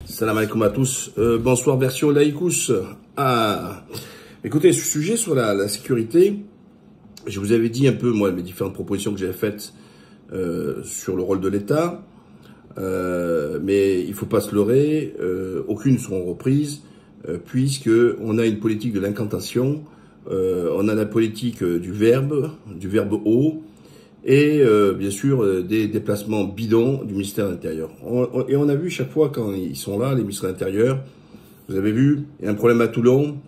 Salam alaikum à tous. Bonsoir, version laïcous. Écoutez, ce sujet sur la sécurité, je vous avais dit un peu, moi, mes différentes propositions que j'avais faites sur le rôle de l'État. Mais il ne faut pas se leurrer, aucune ne seront reprises, puisque on a une politique de l'incantation, on a la politique du verbe haut, et bien sûr des déplacements bidons du ministère de l'Intérieur. Et on a vu chaque fois quand ils sont là, les ministres de l'Intérieur, vous avez vu, il y a un problème à Toulon,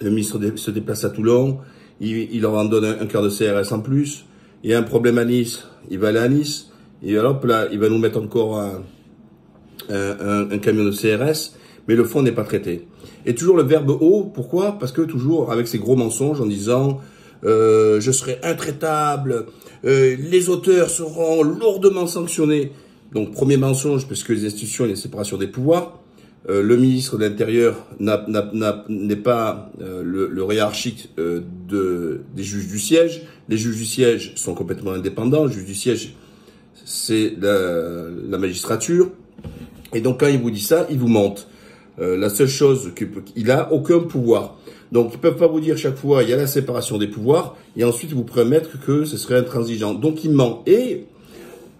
le ministre se déplace à Toulon, il leur en donne un quart de CRS en plus, il y a un problème à Nice, il va aller à Nice, et alors là, il va nous mettre encore un camion de CRS, mais le fond n'est pas traité. Et toujours le verbe haut, pourquoi? Parce que toujours avec ces gros mensonges en disant je serai intraitable, les auteurs seront lourdement sanctionnés. Donc premier mensonge, parce que les institutions et les séparations des pouvoirs, le ministre de l'Intérieur n'est pas le hiérarchique des juges du siège. Les juges du siège sont complètement indépendants. Le juge du siège, c'est la magistrature. Et donc quand il vous dit ça, il vous mente. La seule chose, il a aucun pouvoir. Donc ils peuvent pas vous dire chaque fois il y a la séparation des pouvoirs et ensuite vous promettre que ce serait intransigeant. Donc il ment. Et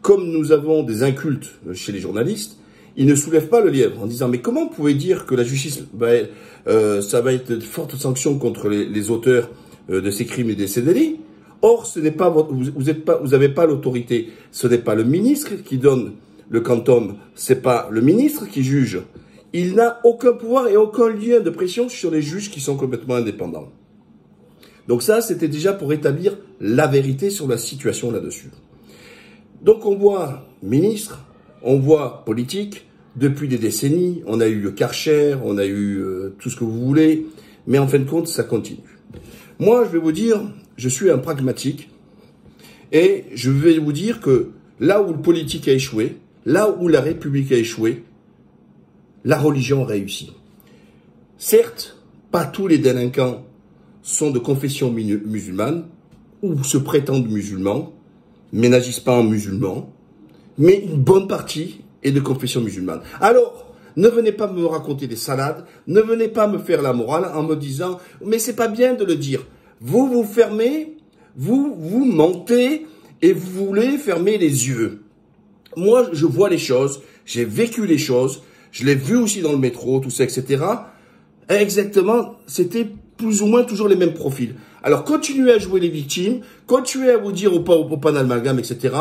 comme nous avons des incultes chez les journalistes, ils ne soulèvent pas le lièvre en disant mais comment vous pouvez dire que la justice ça va être de fortes sanctions contre les auteurs de ces crimes et de ces délits. Or ce n'est pas vous avez pas l'autorité. Ce n'est pas le ministre qui donne le quantum, c'est pas le ministre qui juge. Il n'a aucun pouvoir et aucun lien de pression sur les juges qui sont complètement indépendants. Donc ça, c'était déjà pour établir la vérité sur la situation là-dessus. Donc on voit ministre, on voit politique, depuis des décennies, on a eu le Karcher, on a eu tout ce que vous voulez, mais en fin de compte, ça continue. Moi, je vais vous dire, je suis un pragmatique, et je vais vous dire que là où le politique a échoué, là où la République a échoué, la religion réussit. Certes, pas tous les délinquants sont de confession musulmane ou se prétendent musulmans, mais n'agissent pas en musulmans, mais une bonne partie est de confession musulmane. Alors, ne venez pas me raconter des salades, ne venez pas me faire la morale en me disant « mais c'est pas bien de le dire ». Vous vous fermez, vous mentez et vous voulez fermer les yeux. Moi, je vois les choses, j'ai vécu les choses, je l'ai vu aussi dans le métro, tout ça, etc. Exactement, c'était plus ou moins toujours les mêmes profils. Alors, continuez à jouer les victimes, continuez à vous dire au pan d'amalgame, etc.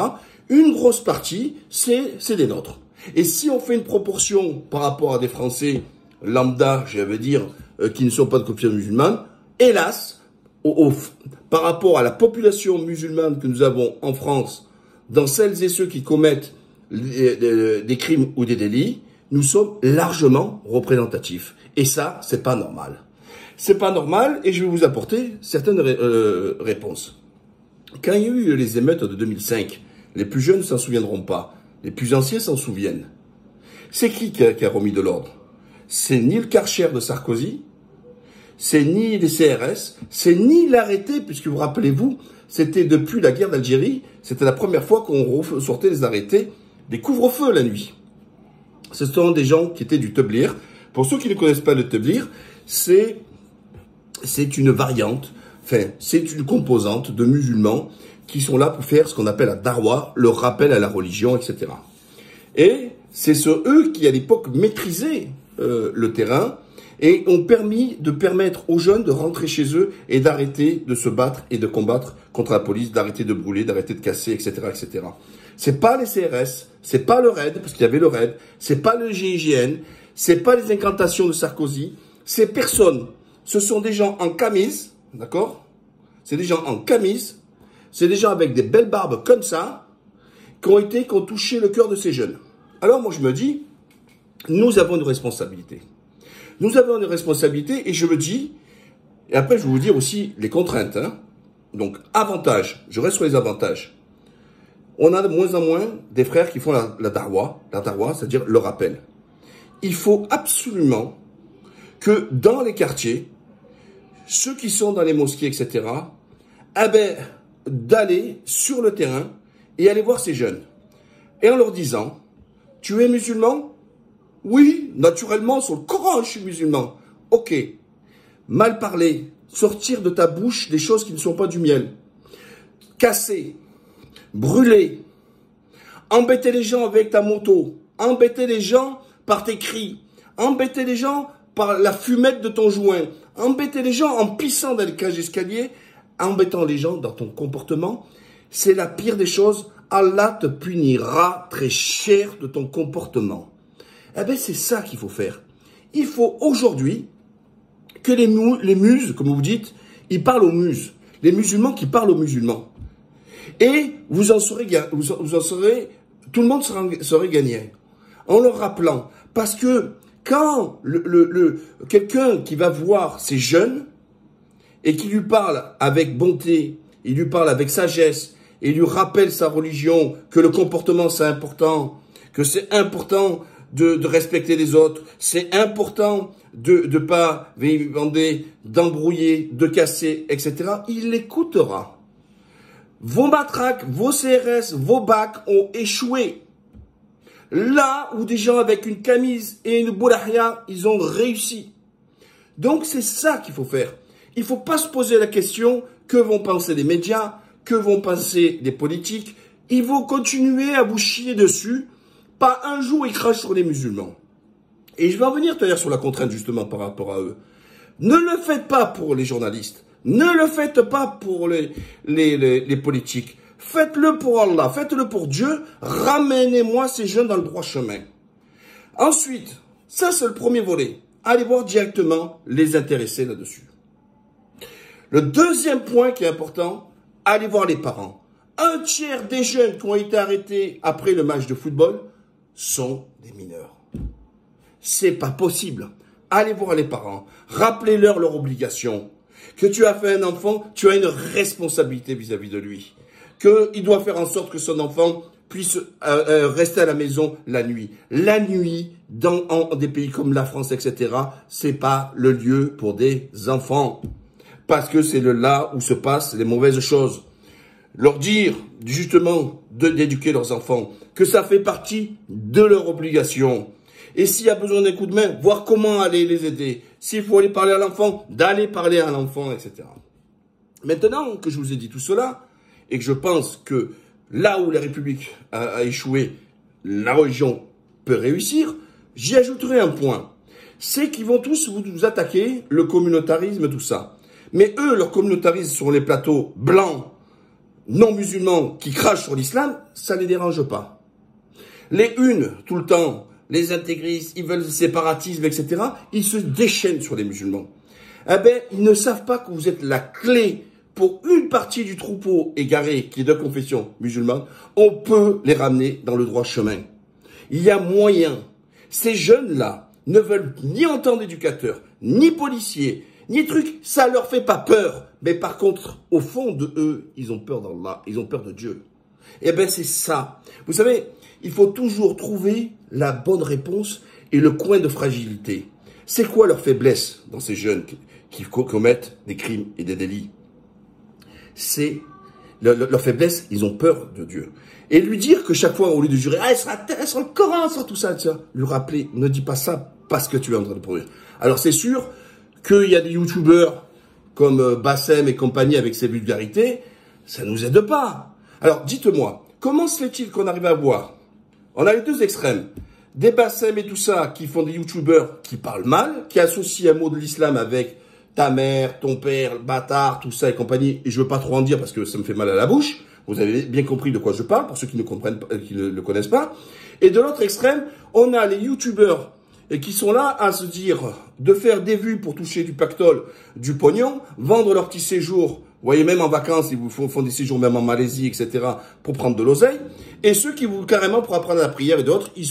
Une grosse partie, c'est des nôtres. Et si on fait une proportion par rapport à des Français lambda, je veux dire, qui ne sont pas de confession musulmane, hélas, par rapport à la population musulmane que nous avons en France, dans celles et ceux qui commettent des crimes ou des délits, nous sommes largement représentatifs. Et ça, c'est pas normal. C'est pas normal et je vais vous apporter certaines réponses. Quand il y a eu les émeutes de 2005, les plus jeunes ne s'en souviendront pas. Les plus anciens s'en souviennent. C'est qui a remis de l'ordre? C'est ni le Karcher de Sarkozy, c'est ni les CRS, c'est ni l'arrêté, puisque vous rappelez-vous, c'était depuis la guerre d'Algérie, c'était la première fois qu'on sortait les arrêtés des couvre-feux la nuit. Ce sont des gens qui étaient du Teblir. Pour ceux qui ne connaissent pas le Teblir, c'est une variante, enfin, c'est une composante de musulmans qui sont là pour faire ce qu'on appelle la darwa, le rappel à la religion, etc. Et c'est eux qui, à l'époque, maîtrisaient le terrain et ont permettre aux jeunes de rentrer chez eux et d'arrêter de se battre et de combattre contre la police, d'arrêter de brûler, d'arrêter de casser, etc., etc. C'est pas les CRS, c'est pas le RAID, parce qu'il y avait le RAID, c'est pas le GIGN, c'est pas les incantations de Sarkozy, c'est personne. Ce sont des gens en camise, d'accord? C'est des gens en camise, c'est des gens avec des belles barbes comme ça, qui ont touché le cœur de ces jeunes. Alors moi je me dis, nous avons une responsabilité. Nous avons une responsabilité et je me dis, et après je vais vous dire aussi les contraintes. Hein. Donc avantages, je reste sur les avantages. On a de moins en moins des frères qui font la darwa, c'est-à-dire le rappel. Il faut absolument que dans les quartiers, ceux qui sont dans les mosquées, etc., d'aller sur le terrain et aller voir ces jeunes. Et en leur disant, tu es musulman? Oui, naturellement, sur le Coran, je suis musulman. Ok. Mal parler, sortir de ta bouche des choses qui ne sont pas du miel. Casser, brûler, embêter les gens avec ta moto, embêter les gens par tes cris, embêter les gens par la fumette de ton joint, embêter les gens en pissant dans les cages d'escalier, embêtant les gens dans ton comportement, c'est la pire des choses. Allah te punira très cher de ton comportement. Eh bien, c'est ça qu'il faut faire. Il faut aujourd'hui que les muses, comme vous dites, ils parlent aux muses. Les musulmans qui parlent aux musulmans. Et vous en serez, tout le monde serait gagnant. En leur rappelant. Parce que quand quelqu'un qui va voir ces jeunes et qui lui parle avec bonté, il lui parle avec sagesse, et lui rappelle sa religion, que le comportement c'est important, que c'est important de respecter les autres, c'est important de pas d'embrouiller, de casser, etc. Il l'écoutera. Vos matraques, vos CRS, vos bacs ont échoué. Là où des gens avec une camise et une boulahia, ils ont réussi. Donc c'est ça qu'il faut faire. Il ne faut pas se poser la question que vont penser les médias, que vont penser les politiques. Ils vont continuer à vous chier dessus. Pas un jour ils crachent sur les musulmans. Et je vais en venir tout à l'heure sur la contrainte justement par rapport à eux. Ne le faites pas pour les journalistes. Ne le faites pas pour les politiques. Faites-le pour Allah, faites-le pour Dieu. Ramenez-moi ces jeunes dans le droit chemin. Ensuite, ça c'est le premier volet. Allez voir directement les intéressés là-dessus. Le deuxième point qui est important, allez voir les parents. Un tiers des jeunes qui ont été arrêtés après le match de football sont des mineurs. C'est pas possible. Allez voir les parents. Rappelez-leur leur obligation. Que tu as fait un enfant, tu as une responsabilité vis-à-vis de lui. Qu'il doit faire en sorte que son enfant puisse rester à la maison la nuit. La nuit, dans des pays comme la France, etc., c'est pas le lieu pour des enfants. Parce que c'est là où se passent les mauvaises choses. Leur dire, justement, d'éduquer leurs enfants, que ça fait partie de leur obligation. Et s'il y a besoin d'un coup de main, voir comment aller les aider. S'il faut aller parler à l'enfant, d'aller parler à l'enfant, etc. Maintenant que je vous ai dit tout cela, et que je pense que là où la République a échoué, la religion peut réussir, j'y ajouterai un point. C'est qu'ils vont tous vous attaquer, le communautarisme, tout ça. Mais eux, leur communautarisme sur les plateaux blancs, non musulmans, qui crachent sur l'islam, ça ne les dérange pas. Les unes, tout le temps, les intégristes, ils veulent le séparatisme, etc., ils se déchaînent sur les musulmans. Eh ben, ils ne savent pas que vous êtes la clé pour une partie du troupeau égaré qui est de confession musulmane. On peut les ramener dans le droit chemin. Il y a moyen. Ces jeunes-là ne veulent ni entendre d'éducateurs, ni policiers, ni trucs. Ça leur fait pas peur. Mais par contre, au fond de eux, ils ont peur d'Allah, ils ont peur de Dieu. Eh ben, c'est ça. Vous savez, il faut toujours trouver la bonne réponse et le coin de fragilité. C'est quoi leur faiblesse dans ces jeunes qui commettent des crimes et des délits? C'est leur faiblesse, ils ont peur de Dieu. Et lui dire que chaque fois, au lieu de jurer, ah, elle sera le Coran, elle sera tout ça, lui rappeler, ne dis pas ça parce que tu es en train de produire. Alors c'est sûr qu'il y a des youtubeurs comme Bassem et compagnie avec ses vulgarités, ça ne nous aide pas. Alors dites-moi, comment se fait-il qu'on arrive à voir? On a les deux extrêmes. Des Bassem et tout ça qui font des youtubeurs qui parlent mal, qui associent un mot de l'islam avec ta mère, ton père, le bâtard, tout ça et compagnie. Et je veux pas trop en dire parce que ça me fait mal à la bouche. Vous avez bien compris de quoi je parle, pour ceux qui ne comprennent pas, qui ne le connaissent pas. Et de l'autre extrême, on a les youtubeurs qui sont là à se dire de faire des vues pour toucher du pactole, du pognon, vendre leur petit séjour. Vous voyez, même en vacances, ils vous font des séjours même en Malaisie, etc., pour prendre de l'oseille. Et ceux qui vous, carrément, pour apprendre la prière et d'autres, ils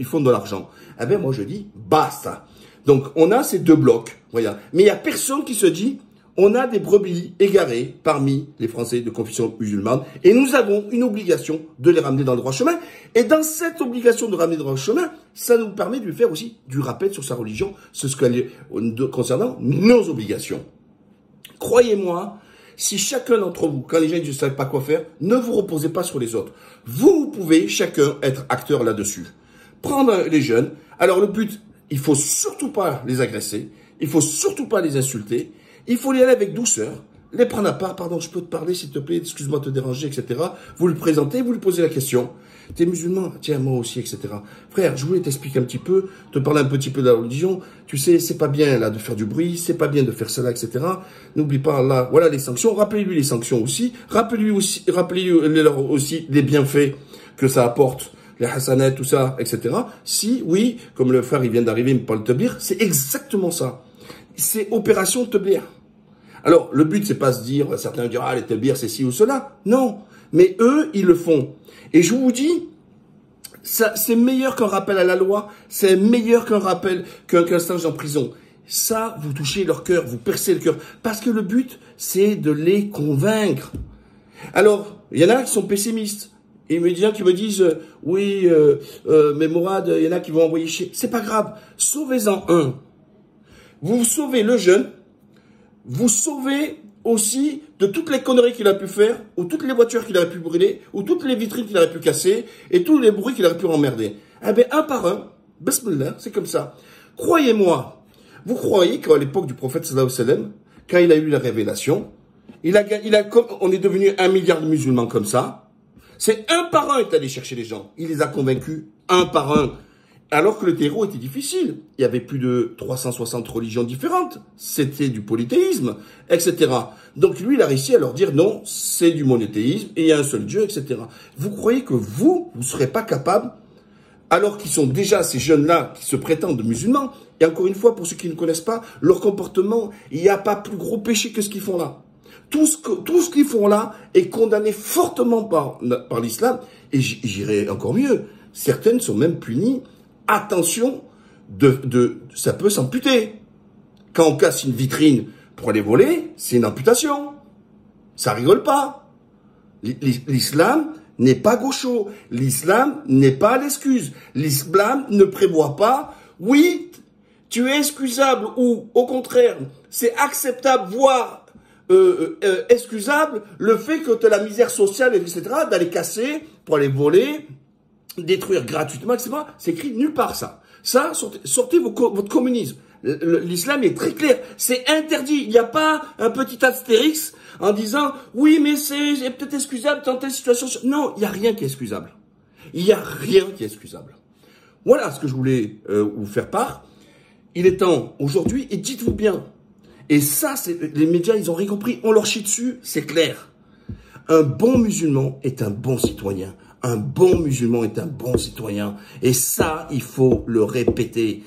font de l'argent. Eh ben, moi, je dis, basta. Donc, on a ces deux blocs, voilà. Mais il n'y a personne qui se dit, on a des brebis égarées parmi les Français de confession musulmane, et nous avons une obligation de les ramener dans le droit chemin. Et dans cette obligation de ramener dans le droit chemin, ça nous permet de lui faire aussi du rappel sur sa religion, concernant nos obligations. Croyez-moi, si chacun d'entre vous, quand les gens ne savent pas quoi faire, ne vous reposez pas sur les autres. Vous pouvez chacun être acteur là-dessus. prendre les jeunes. Alors le but, il faut surtout pas les agresser, il faut surtout pas les insulter, il faut y aller avec douceur, les prendre à part, pardon, je peux te parler s'il te plaît, excuse-moi de te déranger, etc. Vous le présentez, vous lui posez la question. T'es musulman? Tiens, moi aussi, etc. Frère, je voulais t'expliquer un petit peu, te parler un petit peu de la religion. Tu sais, c'est pas bien là de faire du bruit, c'est pas bien de faire cela, etc. N'oublie pas là, voilà les sanctions. Rappelez-lui les sanctions aussi. Rappelez-lui aussi les bienfaits que ça apporte, les hasanats, tout ça, etc. Si, oui, comme le frère il vient d'arriver, il me parle de Teblir, c'est exactement ça. C'est opération Teblir. Alors, le but, c'est pas se dire, certains vont dire, ah, les Teblir, c'est ci ou cela. Non. Mais eux, ils le font. Et je vous dis, ça, c'est meilleur qu'un rappel à la loi, c'est meilleur qu'un rappel, qu'un stage en prison. Ça, vous touchez leur cœur, vous percez le cœur. Parce que le but, c'est de les convaincre. Alors, il y en a qui sont pessimistes. Et il y en a qui me disent, oui, mais Mourad, il y en a qui vont envoyer chier. C'est pas grave. Sauvez-en un. Vous sauvez le jeune. Vous sauvez aussi de toutes les conneries qu'il a pu faire, ou toutes les voitures qu'il aurait pu brûler, ou toutes les vitrines qu'il aurait pu casser, et tous les bruits qu'il aurait pu emmerder. Eh bien, un par un, bismillah, c'est comme ça. Croyez-moi, vous croyez qu'à l'époque du prophète sallallahu alayhi wa sallam, quand il a eu la révélation, on est devenu 1 milliard de musulmans comme ça, c'est un par un est allé chercher les gens. Il les a convaincus un par un. Alors que le terreau était difficile. Il y avait plus de 360 religions différentes. C'était du polythéisme, etc. Donc lui, il a réussi à leur dire non, c'est du monothéisme et il y a un seul Dieu, etc. Vous croyez que vous ne serez pas capable, alors qu'ils sont déjà ces jeunes-là qui se prétendent musulmans, et encore une fois, pour ceux qui ne connaissent pas, leur comportement, il n'y a pas plus gros péché que ce qu'ils font là. Tout ce qu'ils font là est condamné fortement par l'islam, et j'irai encore mieux. Certaines sont même punies. Attention, ça peut s'amputer. Quand on casse une vitrine pour aller voler, c'est une amputation. Ça rigole pas. L'islam n'est pas gaucho. L'islam n'est pas l'excuse. L'islam ne prévoit pas, oui, tu es excusable ou au contraire, c'est acceptable, voire excusable, le fait que tu as la misère sociale, etc., d'aller casser pour aller voler, détruire gratuitement, etc. C'est écrit nulle part, ça. Ça, sortez votre communisme. L'islam est très clair. C'est interdit. Il n'y a pas un petit astérix en disant, oui, mais c'est peut-être excusable dans telle situation. Non, il n'y a rien qui est excusable. Il n'y a rien qui est excusable. Voilà ce que je voulais vous faire part. Il est temps aujourd'hui, et dites-vous bien. Et ça, les médias, ils ont rien compris. On leur chie dessus, c'est clair. Un bon musulman est un bon citoyen. Un bon musulman est un bon citoyen. Et ça, il faut le répéter.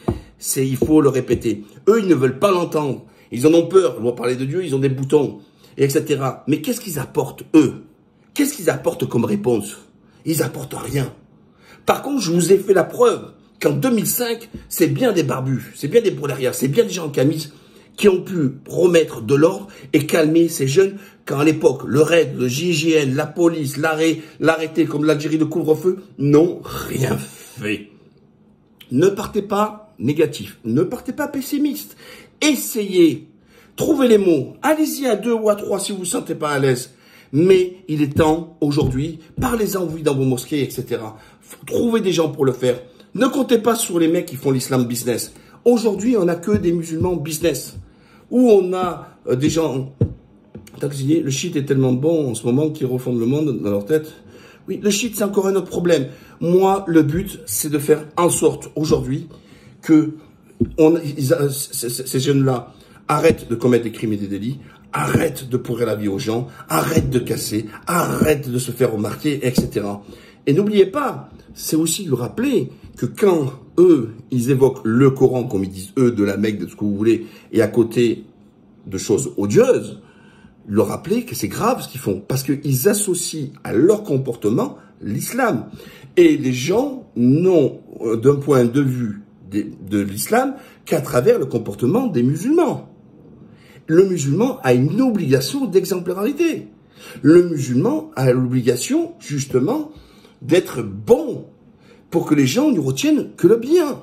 Il faut le répéter. Eux, ils ne veulent pas l'entendre. Ils en ont peur. On va parler de Dieu, ils ont des boutons, etc. Mais qu'est-ce qu'ils apportent, eux? Qu'est-ce qu'ils apportent comme réponse? Ils apportent rien. Par contre, je vous ai fait la preuve qu'en 2005, c'est bien des barbus, c'est bien des brûlarias, c'est bien des gens en camis qui ont pu remettre de l'ordre et calmer ces jeunes quand à l'époque, le RAID, le GIGN, la police, l'arrêté comme l'Algérie de couvre-feu, n'ont rien fait. Ne partez pas négatif, ne partez pas pessimiste. Essayez, trouvez les mots, allez-y à 2 ou à 3 si vous ne vous sentez pas à l'aise. Mais il est temps, aujourd'hui, parlez-en dans vos mosquées, etc. Trouvez des gens pour le faire. Ne comptez pas sur les mecs qui font l'islam business. Aujourd'hui, on n'a que des musulmans business. Où on a des gens... Le shit est tellement bon en ce moment qu'ils refondent le monde dans leur tête. Oui, le shit, c'est encore un autre problème. Moi, le but, c'est de faire en sorte, aujourd'hui, que ces jeunes-là arrêtent de commettre des crimes et des délits, arrêtent de pourrir la vie aux gens, arrêtent de casser, arrêtent de se faire remarquer, etc. Et n'oubliez pas, c'est aussi de rappeler que quand eux, ils évoquent le Coran, comme ils disent eux, de la Mecque, de ce que vous voulez, et à côté de choses odieuses, leur rappeler que c'est grave ce qu'ils font, parce qu'ils associent à leur comportement l'islam. Et les gens n'ont, d'un point de vue de l'islam, qu'à travers le comportement des musulmans. Le musulman a une obligation d'exemplarité. Le musulman a l'obligation, justement, d'être bon, pour que les gens ne retiennent que le bien.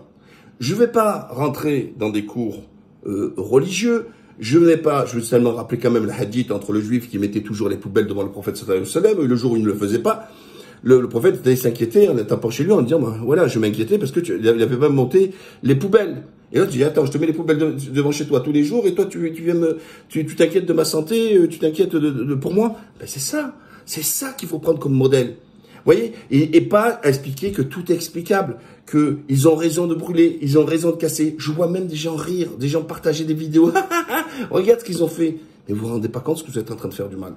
Je ne vais pas rentrer dans des cours religieux. Je veux seulement rappeler quand même le hadith entre le juif qui mettait toujours les poubelles devant le prophète sallallahu alayhi wa sallam, et le jour où il ne le faisait pas, le prophète allait s'inquiéter en tapant chez lui en disant, bah, voilà, je m'inquiétais parce que il avait pas monté les poubelles. Et là, tu dis, attends, je te mets les poubelles devant chez toi tous les jours, et toi, tu t'inquiètes de ma santé, tu t'inquiètes pour moi. Ben, c'est ça qu'il faut prendre comme modèle. Vous voyez, et pas expliquer que tout est explicable, que ils ont raison de brûler, ils ont raison de casser. Je vois même des gens rire, des gens partager des vidéos. Regarde ce qu'ils ont fait. Mais vous vous rendez pas compte ce que vous êtes en train de faire du mal.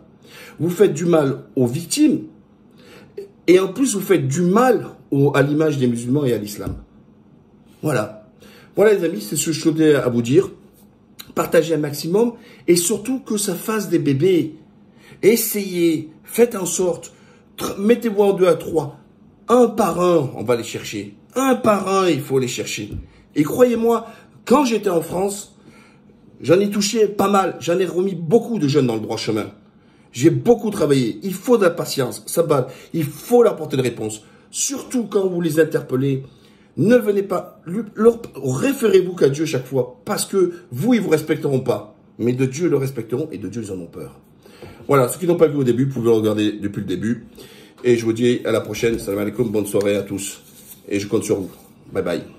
Vous faites du mal aux victimes, et en plus vous faites du mal à l'image des musulmans et à l'islam. Voilà. Voilà les amis, c'est ce que je tenais à vous dire. Partagez un maximum, et surtout que ça fasse des bébés. Essayez, faites en sorte. Mettez-vous en 2 à 3. Un par un, on va les chercher. Un par un, il faut les chercher. Et croyez-moi, quand j'étais en France, j'en ai touché pas mal. J'en ai remis beaucoup de jeunes dans le droit chemin. J'ai beaucoup travaillé. Il faut de la patience. Ça bat. Il faut leur apporter une réponse. Surtout quand vous les interpellez. Ne venez pas. Référez-vous qu'à Dieu chaque fois. Parce que vous, ils vous respecteront pas. Mais de Dieu, ils le respecteront. Et de Dieu, ils en ont peur. Voilà, ceux qui n'ont pas vu au début, vous pouvez le regarder depuis le début. Et je vous dis à la prochaine. Salam alaikum, bonne soirée à tous. Et je compte sur vous. Bye bye.